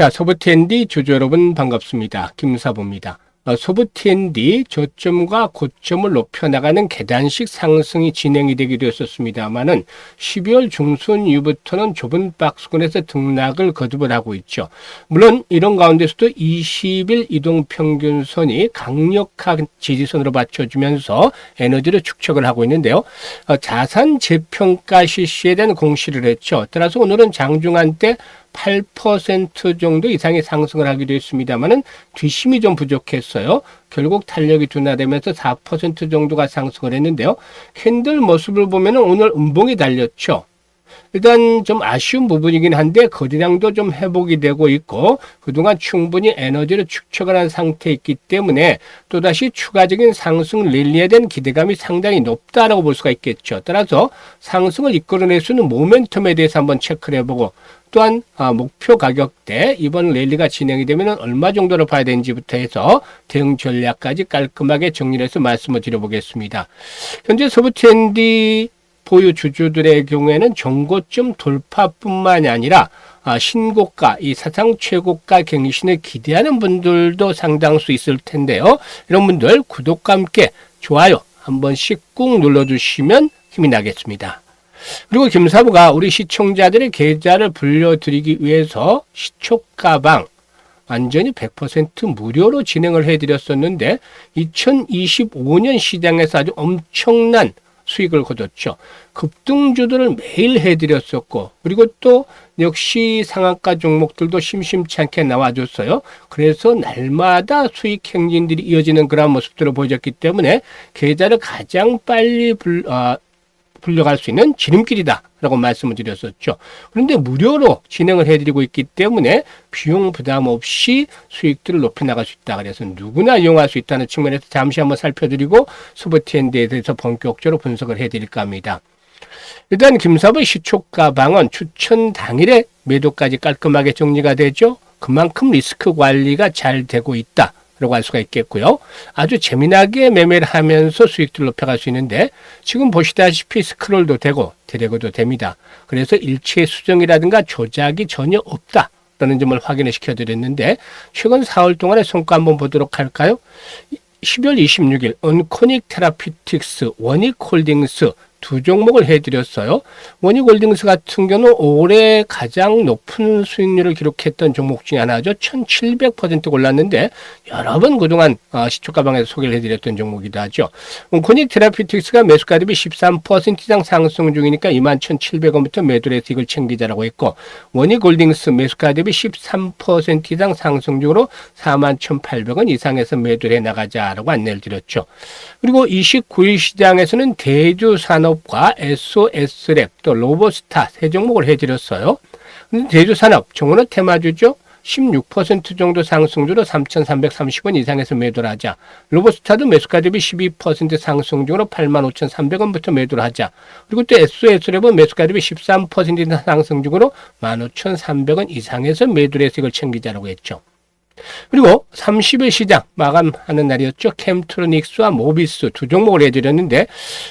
자, 소프트앤디 주주 여러분 반갑습니다. 김사부입니다. 소프트앤디 저점과 고점을 높여나가는 계단식 상승이 진행이 되기도 했었습니다만은 12월 중순 이후부터는 좁은 박스권에서 등락을 거듭을 하고 있죠. 물론 이런 가운데서도 20일 이동평균선이 강력한 지지선으로 받쳐주면서 에너지를 축적을 하고 있는데요. 자산 재평가 실시에 대한 공시를 했죠. 따라서 오늘은 장중한 때 8% 정도 이상의 상승을 하기도 했습니다만은 뒷심이 좀 부족했어요. 결국 탄력이 둔화되면서 4% 정도가 상승을 했는데요. 캔들 모습을 보면 오늘 음봉이 달렸죠. 일단 좀 아쉬운 부분이긴 한데 거래량도 좀 회복이 되고 있고 그동안 충분히 에너지를 축적을 한 상태에 있기 때문에 또다시 추가적인 상승 랠리에 대한 기대감이 상당히 높다라고 볼 수가 있겠죠. 따라서 상승을 이끌어낼 수 있는 모멘텀에 대해서 한번 체크를 해보고 또한 목표 가격대 이번 랠리가 진행이 되면 얼마 정도로 봐야 되는지부터 해서 대응 전략까지 깔끔하게 정리를 해서 말씀을 드려보겠습니다. 현재 소프트앤디 보유 주주들의 경우에는 정고점 돌파뿐만이 아니라 신고가, 이 사상 최고가 갱신을 기대하는 분들도 상당수 있을 텐데요. 이런 분들 구독과 함께 좋아요 한 번씩 꾹 눌러주시면 힘이 나겠습니다. 그리고 김사부가 우리 시청자들의 계좌를 불려드리기 위해서 시초가방 완전히 100% 무료로 진행을 해드렸었는데 2025년 시장에서 아주 엄청난 수익을 거뒀죠. 급등주들을 매일 해드렸었고 그리고 또 역시 상한가 종목들도 심심치 않게 나와줬어요. 그래서 날마다 수익 행진들이 이어지는 그런 모습들을 보여줬기 때문에 계좌를 가장 빨리 불려갈 수 있는 지름길이다 라고 말씀을 드렸었죠. 그런데 무료로 진행을 해드리고 있기 때문에 비용 부담 없이 수익들을 높여나갈 수 있다. 그래서 누구나 이용할 수 있다는 측면에서 잠시 한번 살펴드리고 소프트앤디에 대해서 본격적으로 분석을 해드릴까 합니다. 일단 김사부의 시초가방은 추천 당일에 매도까지 깔끔하게 정리가 되죠. 그만큼 리스크 관리가 잘 되고 있다 라고 할 수가 있겠고요. 아주 재미나게 매매를 하면서 수익들을 높여갈 수 있는데 지금 보시다시피 스크롤도 되고 드래그도 됩니다. 그래서 일체 수정이라든가 조작이 전혀 없다라는 점을 확인을 시켜드렸는데 최근 4월 동안의 성과 한번 보도록 할까요? 12월 26일 언코닉 테라피틱스, 원익홀딩스 두 종목을 해드렸어요. 원익홀딩스 같은 경우는 올해 가장 높은 수익률을 기록했던 종목 중에 하나죠. 1700% 올랐는데 여러 번 그동안 시초가방에서 소개를 해드렸던 종목이기도 하죠. 코닉 테라피틱스가 매수가 대비 13% 이상 상승 중이니까 21,700원부터 매도를 해서 이걸 챙기자라고 했고 원익홀딩스 매수가 대비 13% 이상 상승 중으로 41,800원 이상에서 매도를 해나가자라고 안내를 드렸죠. 그리고 29일 시장에서는 대주산업 과 SOS랩 또 로보스타 세 종목을 해드렸어요. 대주산업 종어는 테마주죠. 16% 정도 상승주로 3,330원 이상에서 매도를 하자. 로보스타도 매수가 대비 12% 상승중으로 85,300원부터 매도를 하자. 그리고 또 SOS랩은 매수가 대비 13% 상승중으로 15,300원 이상에서 매도를 해서 이걸 챙기자라고 했죠. 그리고 30일 시장 마감하는 날이었죠. 캠트로닉스와 모비스 두 종목을 해드렸는데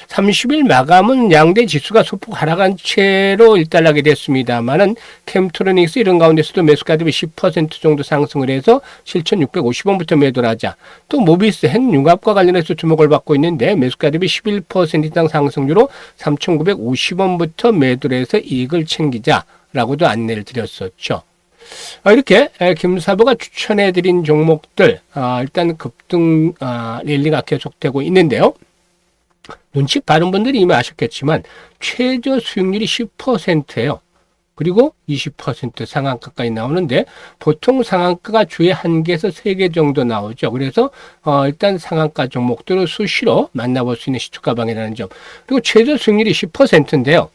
30일 마감은 양대 지수가 소폭 하락한 채로 일단락이 됐습니다만은 캠트로닉스 이런 가운데서도 매수가 대비 10% 정도 상승을 해서 7,650원부터 매도를 하자. 또 모비스 핵융합과 관련해서 주목을 받고 있는데 매수가 대비 11% 이상 상승률로 3,950원부터 매도를 해서 이익을 챙기자라고도 안내를 드렸었죠. 이렇게 김사부가 추천해드린 종목들 일단 급등 랠리가 계속되고 있는데요. 눈치 빠른 분들이 이미 아셨겠지만 최저 수익률이 10%예요. 그리고 20% 상한가까지 나오는데 보통 상한가가 주에 1개에서 3개 정도 나오죠. 그래서 일단 상한가 종목들을 수시로 만나볼 수 있는 시초가방이라는 점. 그리고 최저 수익률이 10%인데요.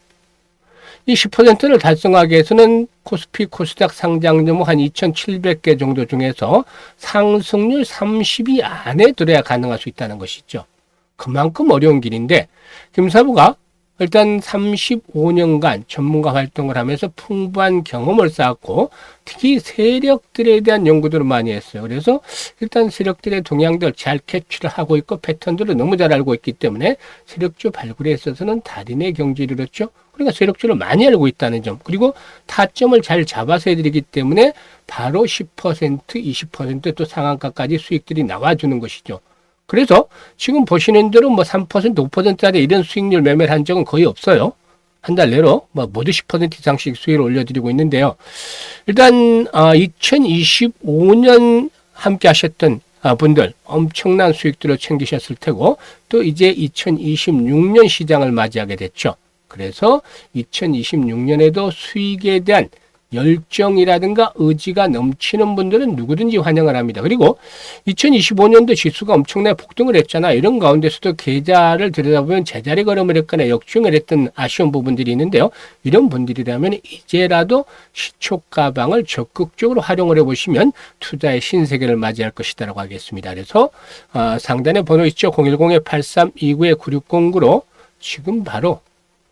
이 10%를 달성하기 위해서는 코스피 코스닥 상장 종목 한 2,700개 정도 중에서 상승률 30위 안에 들어야 가능할 수 있다는 것이죠. 그만큼 어려운 길인데 김사부가 일단 35년간 전문가 활동을 하면서 풍부한 경험을 쌓았고 특히 세력들에 대한 연구들을 많이 했어요. 그래서 일단 세력들의 동향들 잘 캐치를 하고 있고 패턴들을 너무 잘 알고 있기 때문에 세력주 발굴에 있어서는 달인의 경지를 이뤘죠. 그러니까 세력주를 많이 알고 있다는 점, 그리고 타점을 잘 잡아서 해드리기 때문에 바로 10%, 20%또 상한가까지 수익들이 나와주는 것이죠. 그래서 지금 보시는 대로 뭐 3%, 5%짜리 이런 수익률 매매를 한 적은 거의 없어요. 한 달 내로 뭐 모두 10% 이상씩 수익을 올려드리고 있는데요. 일단 2025년 함께 하셨던 분들 엄청난 수익들을 챙기셨을 테고 또 이제 2026년 시장을 맞이하게 됐죠. 그래서 2026년에도 수익에 대한 열정이라든가 의지가 넘치는 분들은 누구든지 환영을 합니다. 그리고 2025년도 지수가 엄청나게 폭등을 했잖아. 이런 가운데서도 계좌를 들여다보면 제자리 걸음을 했거나 역중을 했던 아쉬운 부분들이 있는데요. 이런 분들이라면 이제라도 시초가방을 적극적으로 활용을 해보시면 투자의 신세계를 맞이할 것이다라고 하겠습니다. 그래서 상단에 번호 있죠. 010-8329-9609로 지금 바로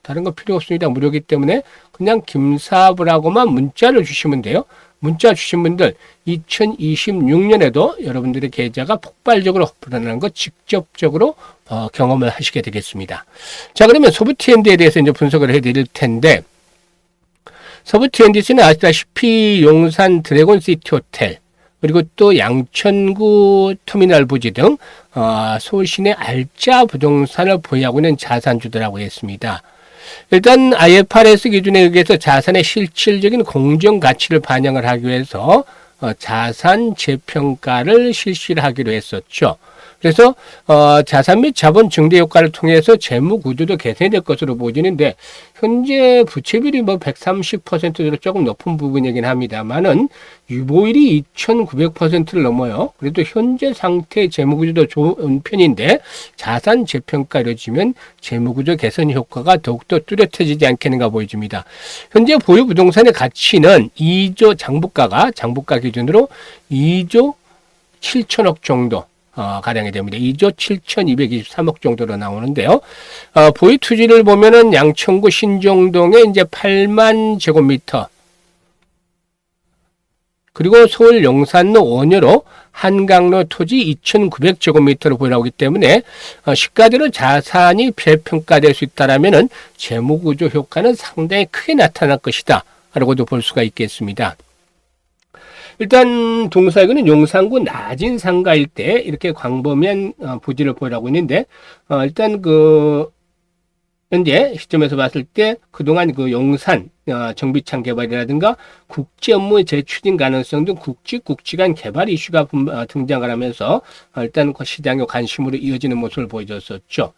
다른 거 필요 없습니다. 무료이기 때문에 그냥 김사부라고만 문자를 주시면 돼요. 문자 주신 분들 2026년에도 여러분들의 계좌가 폭발적으로 불어나는 거 직접적으로 경험을 하시게 되겠습니다. 자, 그러면 소부 T&D에 대해서 이제 분석을 해드릴 텐데 소부 T&D는 아시다시피 용산 드래곤시티 호텔 그리고 또 양천구 터미널 부지 등 서울 시내 알짜 부동산을 보유하고 있는 자산주들하고 했습니다. 일단 IFRS 기준에 의해서 자산의 실질적인 공정 가치를 반영을 하기 위해서 자산 재평가를 실시를 하기로 했었죠. 그래서 자산 및 자본 증대 효과를 통해서 재무 구조도 개선될 것으로 보이는데 현재 부채 비율이 뭐 130%로 조금 높은 부분이긴 합니다만은 유보율이 2,900%를 넘어요. 그래도 현재 상태의 재무 구조도 좋은 편인데 자산 재평가 이루어지면 재무 구조 개선 효과가 더욱더 뚜렷해지지 않겠는가 보여집니다. 현재 보유 부동산의 가치는 2조 장부가 기준으로 2조 7천억 정도 가량이 됩니다. 2조 7,223억 정도로 나오는데요. 보유 투지를 보면은 양천구 신정동에 이제 8만 제곱미터, 그리고 서울 용산로 원효로 한강로 토지 2,900제곱미터로 보유하기 때문에 시가대로 자산이 재평가될 수 있다라면은 재무구조 효과는 상당히 크게 나타날 것이다 라고도 볼 수가 있겠습니다. 일단 동사역은 용산구 낮은 상가 일대 이렇게 광범위한 부지를 보유하고 있는데 일단 현재 시점에서 봤을 때 그동안 용산 정비창 개발이라든가 국제 업무 재추진 가능성 등 국지간 개발 이슈가 등장을 하면서 일단 시장의 관심으로 이어지는 모습을 보여줬었죠.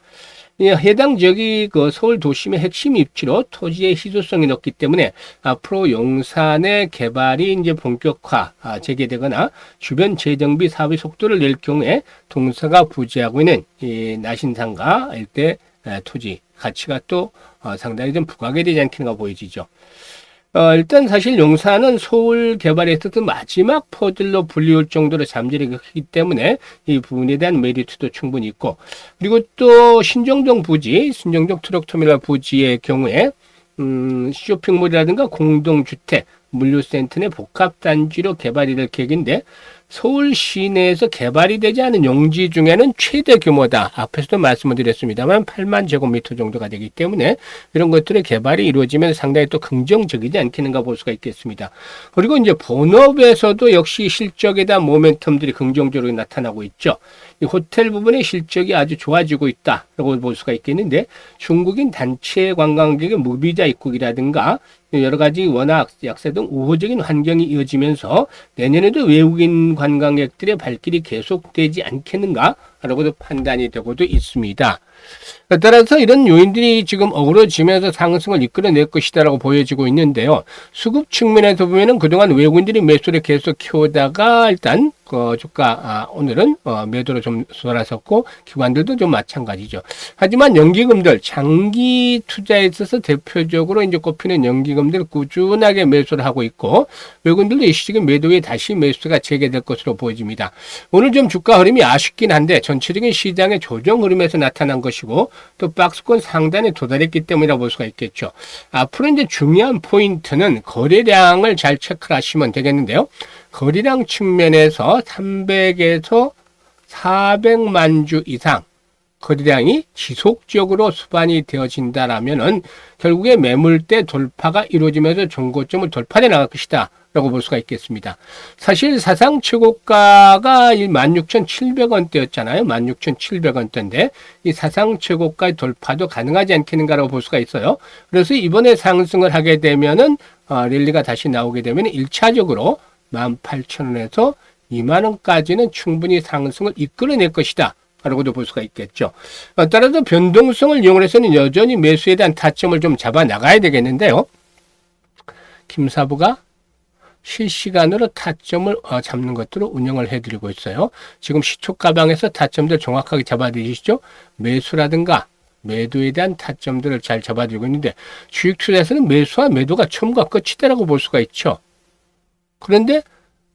해당 지역이 서울 도심의 핵심 입지로 토지의 희소성이 높기 때문에 앞으로 용산의 개발이 이제 본격화 재개되거나 주변 재정비 사업의 속도를 낼 경우에 동사가 부지하고 있는 이 나신상가 일대 토지 가치가 또 상당히 좀 부각이 되지 않겠는가 보여지죠. 일단 사실 용산은 서울 개발에 있어서 마지막 퍼즐로 불리울 정도로 잠재력이 크기 때문에 이 부분에 대한 메리트도 충분히 있고, 그리고 또 신정동 트럭터미널 부지의 경우에 쇼핑몰이라든가 공동주택, 물류센터 내 복합단지로 개발이 될 계획인데 서울 시내에서 개발이 되지 않은 용지 중에는 최대 규모다. 앞에서도 말씀을 드렸습니다만 8만 제곱미터 정도가 되기 때문에 이런 것들의 개발이 이루어지면 상당히 또 긍정적이지 않겠는가 볼 수가 있겠습니다. 그리고 이제 본업에서도 역시 실적에 대한 모멘텀들이 긍정적으로 나타나고 있죠. 이 호텔 부분의 실적이 아주 좋아지고 있다라고 볼 수가 있겠는데 중국인 단체 관광객의 무비자 입국이라든가 여러 가지 워낙 약세 등 우호적인 환경이 이어지면서 내년에도 외국인 관광객들의 발길이 계속되지 않겠는가라고도 판단이 되고도 있습니다. 따라서 이런 요인들이 지금 어우러지면서 상승을 이끌어낼 것이다라고 보여지고 있는데요. 수급 측면에서 보면은 그동안 외국인들이 매수를 계속 키우다가 일단 주가 오늘은 매도로 좀 돌아섰고 기관들도 좀 마찬가지죠. 하지만 연기금들 장기 투자에 있어서 대표적으로 이제 꼽히는 연기금들 꾸준하게 매수를 하고 있고 외국인들도 일시적인 매도에 다시 매수가 재개될 것으로 보여집니다. 오늘 좀 주가 흐름이 아쉽긴 한데 전체적인 시장의 조정 흐름에서 나타난 것이고 또 박스권 상단에 도달했기 때문이라고 볼 수가 있겠죠. 앞으로 이제 중요한 포인트는 거래량을 잘 체크를 하시면 되겠는데요. 거래량 측면에서 300에서 400만 주 이상 거래량이 지속적으로 수반이 되어진다라면은 결국에 매물대 돌파가 이루어지면서 종고점을 돌파해 나갈 것이다 라고 볼 수가 있겠습니다. 사실 사상 최고가가 16,700원대였잖아요. 16,700원대인데 이 사상 최고가의 돌파도 가능하지 않겠는가라고 볼 수가 있어요. 그래서 이번에 상승을 하게 되면은 랠리가 다시 나오게 되면 1차적으로 18,000원에서 20,000원까지는 충분히 상승을 이끌어낼 것이다 라고도 볼 수가 있겠죠. 따라서 변동성을 이용해서는 여전히 매수에 대한 타점을 좀 잡아 나가야 되겠는데요. 김사부가 실시간으로 타점을 잡는 것들을 운영을 해드리고 있어요. 지금 시초가방에서 타점들 정확하게 잡아드리시죠. 매수라든가 매도에 대한 타점들을 잘 잡아드리고 있는데 주식 투자에서는 매수와 매도가 처음과 끝이다라고 볼 수가 있죠. 그런데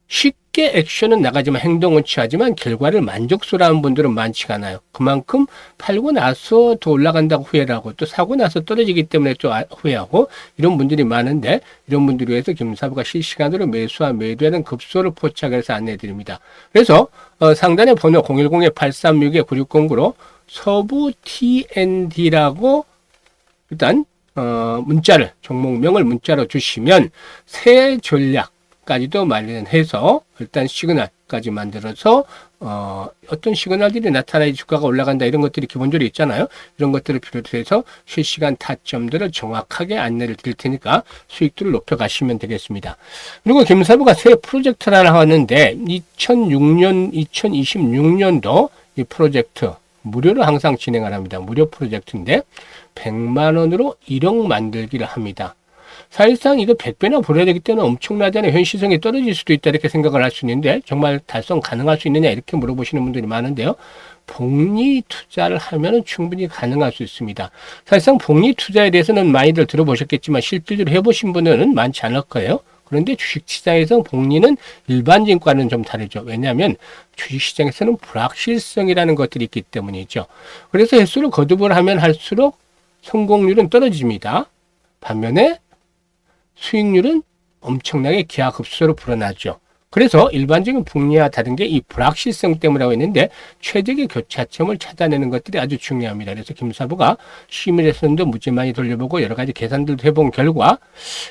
쉽게 액션은 나가지만 행동은 취하지만 결과를 만족스러워하는 분들은 많지가 않아요. 그만큼 팔고 나서 더 올라간다고 후회를 하고 또 사고 나서 떨어지기 때문에 또 후회하고 이런 분들이 많은데 이런 분들을 위해서 김사부가 실시간으로 매수와 매도에 대한 급소를 포착해서 안내해 드립니다. 그래서 상단의 번호 010-836-9609로 서부 TND라고 일단 문자를 종목명을 문자로 주시면 새 전략 까지도 마련해서 일단 시그널까지 만들어서 어떤 시그널들이 나타나야 주가가 올라간다 이런 것들이 기본적으로 있잖아요. 이런 것들을 비롯해서 실시간 타점들을 정확하게 안내를 드릴 테니까 수익들을 높여가시면 되겠습니다. 그리고 김사부가 새 프로젝트를 하나 하는데 2006년, 2026년도 이 프로젝트 무료로 항상 진행을 합니다. 무료 프로젝트인데 100만 원으로 1억 만들기를 합니다. 사실상 이거 100배나 벌어야 되기 때문에 엄청나잖아요. 현실성이 떨어질 수도 있다 이렇게 생각을 할 수 있는데 정말 달성 가능할 수 있느냐 이렇게 물어보시는 분들이 많은데요. 복리 투자를 하면 충분히 가능할 수 있습니다. 사실상 복리 투자에 대해서는 많이들 들어보셨겠지만 실질적으로 해보신 분들은 많지 않을 거예요. 그런데 주식시장에서 복리는 일반적과는 좀 다르죠. 왜냐하면 주식시장에서는 불확실성이라는 것들이 있기 때문이죠. 그래서 횟수를 거듭을 하면 할수록 성공률은 떨어집니다. 반면에 수익률은 엄청나게 기하급수로 불어나죠. 그래서 일반적인 복리와 다른 게 이 불확실성 때문이라고 했는데 최적의 교차점을 찾아내는 것들이 아주 중요합니다. 그래서 김사부가 시뮬레이션도 무지 많이 돌려보고 여러 가지 계산들도 해본 결과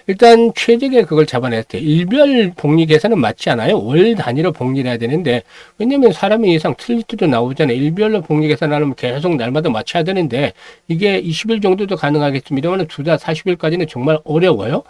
일단 최적의 그걸 잡아냈을 때 일별 복리 계산은 맞지 않아요. 월 단위로 복리를 해야 되는데 왜냐면 사람이 예상 틀릴 때도 나오잖아요. 일별로 복리 계산하려면 계속 날마다 맞춰야 되는데 이게 20일 정도도 가능하겠습니다만 두달 40일까지는 정말 어려워요.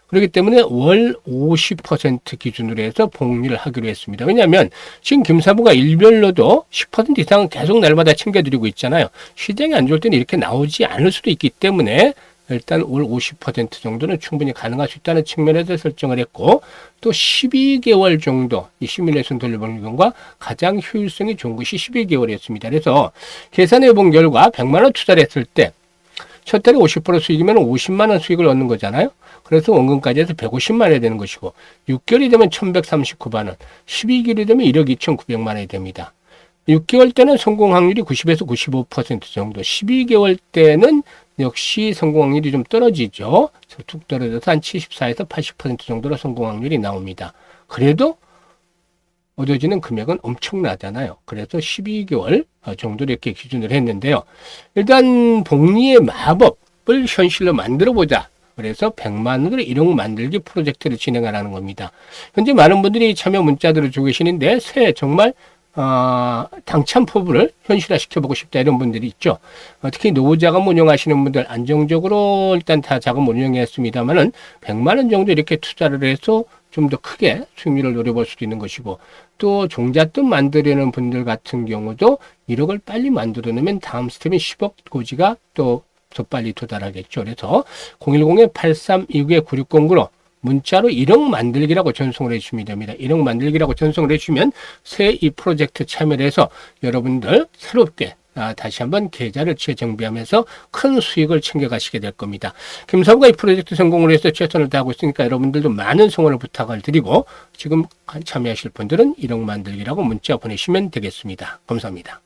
그렇기 때문에 월 50% 기준으로 해서 복리를 하기로 했습니다. 왜냐하면 지금 김사부가 일별로도 10% 이상은 계속 날마다 챙겨드리고 있잖아요. 시장이 안 좋을 때는 이렇게 나오지 않을 수도 있기 때문에 일단 월 50% 정도는 충분히 가능할 수 있다는 측면에서 설정을 했고 또 12개월 정도 이 시뮬레이션 돌려보는 경우가 가장 효율성이 좋은 것이 12개월이었습니다. 그래서 계산해 본 결과 100만 원 투자를 했을 때 첫 달에 50% 수익이면 50만 원 수익을 얻는 거잖아요. 그래서 원금까지 해서 150만 원이 되는 것이고 6개월이 되면 1139만 원, 12개월이 되면 1억 2,900만 원이 됩니다. 6개월 때는 성공 확률이 90에서 95% 정도, 12개월 때는 역시 성공 확률이 좀 떨어지죠. 툭 떨어져서 한 74에서 80% 정도로 성공 확률이 나옵니다. 그래도 얻어지는 금액은 엄청나잖아요. 그래서 12개월 정도로 이렇게 기준을 했는데요. 일단 복리의 마법을 현실로 만들어보자. 그래서 100만 원으로 1억 만들기 프로젝트를 진행하라는 겁니다. 현재 많은 분들이 참여 문자들을 주고 계시는데 새 정말 당찬 포부를 현실화시켜보고 싶다 이런 분들이 있죠. 특히 노후자금 운용하시는 분들 안정적으로 일단 다 자금 운용했습니다만은 100만 원 정도 이렇게 투자를 해서 좀 더 크게 수익률을 노려볼 수도 있는 것이고 또 종잣돈 만들려는 분들 같은 경우도 1억을 빨리 만들어내면 다음 스텝인 10억 고지가 또 더 빨리 도달하겠죠. 그래서 010-8329-9609로 문자로 1억 만들기라고 전송을 해주시면 됩니다. 1억 만들기라고 전송을 해주시면 새 이 프로젝트 참여를 해서 여러분들 새롭게 다시 한번 계좌를 재정비하면서 큰 수익을 챙겨가시게 될 겁니다. 김사부가 이 프로젝트 성공을 위해서 최선을 다하고 있으니까 여러분들도 많은 성원을 부탁을 드리고 지금 참여하실 분들은 1억 만들기라고 문자 보내시면 되겠습니다. 감사합니다.